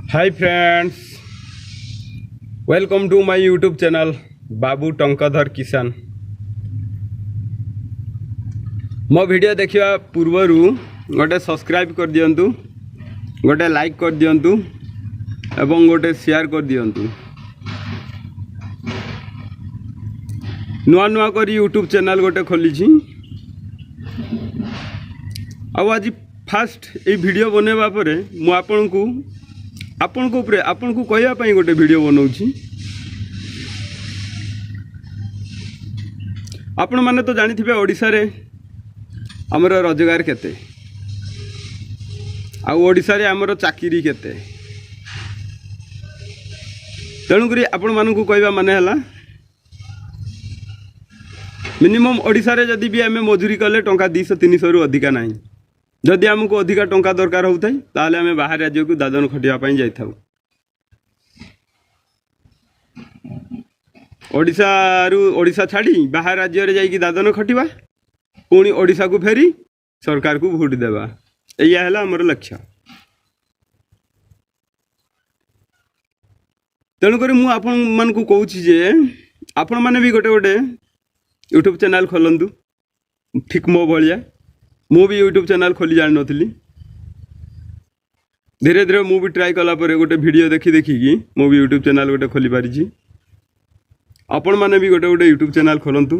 Hi friends, welcome to my YouTube channel Babu Tankadhar Kisan. मो video देखा पूर्वर गोटे सब्सक्राइब कर दियंतु, गोटे लाइक कर दियंतु एवं गोटे शेयर कर दियंतु। नुआ नुआ कर यूट्यूब चैनल गोटे खोली आज फास्ट ये वीडियो बनवा पर मु आपण को कहवाई गोटे वीडियो बनाऊँ। आपण माने तो जानी थे ओडिशा रे आमर रोजगार केते ओडिशा रे आमर चाकरी केते। तेणुक आपण मानू कहवा माने हला मिनिमम ओडिशा रे जदि भी आम मजूरी कले टंका 200-300 रु अधिका ना। जदि आमको अधिका टंका दरकार होता है ताले आम बाहर राज्य को दादन खटियापाई जाइथाउ। ओडिशा छाड़ी बाहर राज्य रे जाइकी दादन खटिबा, पुणी ओडिशा को फेरी सरकार को भोट देवा, या है आमर लक्ष्य। तेणुक मुझे आपण मान को कहूँ जे आपण मैंने भी गोटे गोटे यूट्यूब चैनल खोलंतु, ठीक मो भाया। मु भी यूट्यूब चैनल खोली जान नी, धीरे धीरे मु भी ट्राई कला पर गोटे वीडियो देखी देखिकी मु भी यूट्यूब चैनल गोटे खोली पारिछि। आपण माने भी गोटे गोटे यूट्यूब चैनल खोलंतु,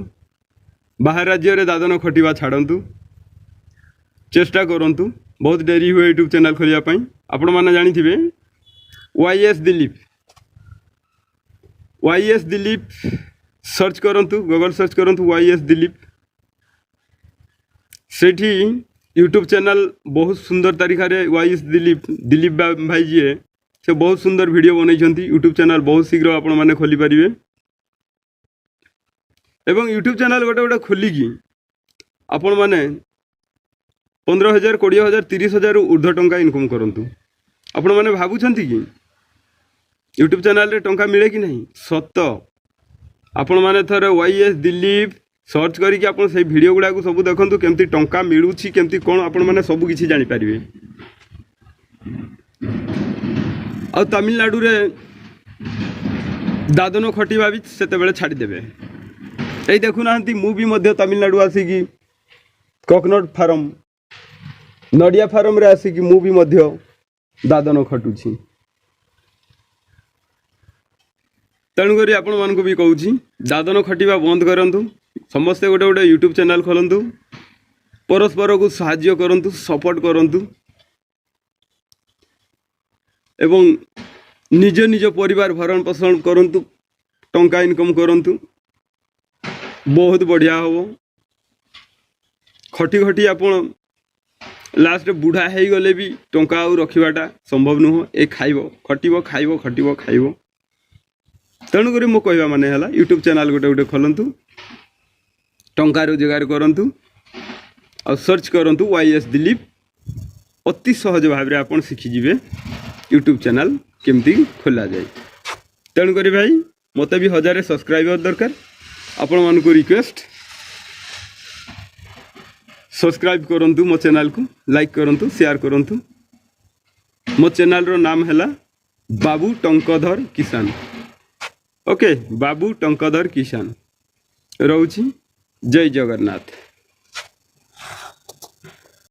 बाहर राज्य रे दादन खटिबा छाड़ंतु, चेष्टा करंतु। बहुत डेरी हुए यूट्यूब चैनल खोलिया पई। आपण माने जानि थिबे YS दिलीप सर्च करंतु, गूगल सर्च करंतु YS दिलीप। सेठी यूट्यूब चैनल बहुत सुंदर तरीका रे YS दिलीप भाई जी से बहुत सुंदर वीडियो बनई। यूट्यूब चैनल बहुत शीघ्र आपण माने खोली पारिबे एवं यूट्यूब चैनल गोटे गोटे खोलिकी आपण माने 15,000, 20,000, 30,000 ऊर्ध्व टंका इनकम करंतु। आपण माने भाबुछंती कि यूट्यूब चैनल रे टंका मिले कि नहीं? सत आपण माने थरे YS दिलीप सर्च करके आप से वीडियो गुड़ा को सब देखु केमती टंका मिलूची, केमती कौन आपण माने सब किसी जानी पारिबे। आ तमिलनाडु रे दादन खटिबा भी सेते बेले छाड़ी देबे। एई देखु नांती मु भी मध्य तमिलनाडु आसिकी कोकोनट फार्म, नडिया फार्म रे आसिकी मु भी मध्य दादन खटुची। तेणुक आपण मानक भी कहूँ दादन खटिबा बंद करंतु। समस्ते गोटे गोटे यूट्यूब चैनल खोलंतु, परस्पर को साहाय्य करंतु, सपोर्ट करंतु एवं निज निज परिवार भरण पोषण करंतु, टंका इनकम करंतु। बहुत बढ़िया हो। खटी खटी आपण लास्ट बुढ़ा हो गले भी टंका आउ रखिबाटा संभव नुह। ए खाइबो खटिबो, खाइबो खटिबो खाइबो। तेणुक मो कहवा माने हला यूट्यूब चैनल गोटे गोटे खोलंतु, टंका रोजगार करंतु और सर्च करंतु YS दिलीप। अति सहज भाव में आपन शिखी जिवे यूट्यूब चैनल केमती खोला जाए। तेणुक भाई मते भी 1000 सब्सक्राइबर दरकार। आपण मान को रिक्वेस्ट सब्सक्राइब करंतु मो चैनल को, लाइक करंतु, शेयर करंतु। मो चैनल रो नाम हैला बाबू टंकाधर किसान। ओके, बाबू टंकाधर किसान। रहूची। जय जगन्नाथ।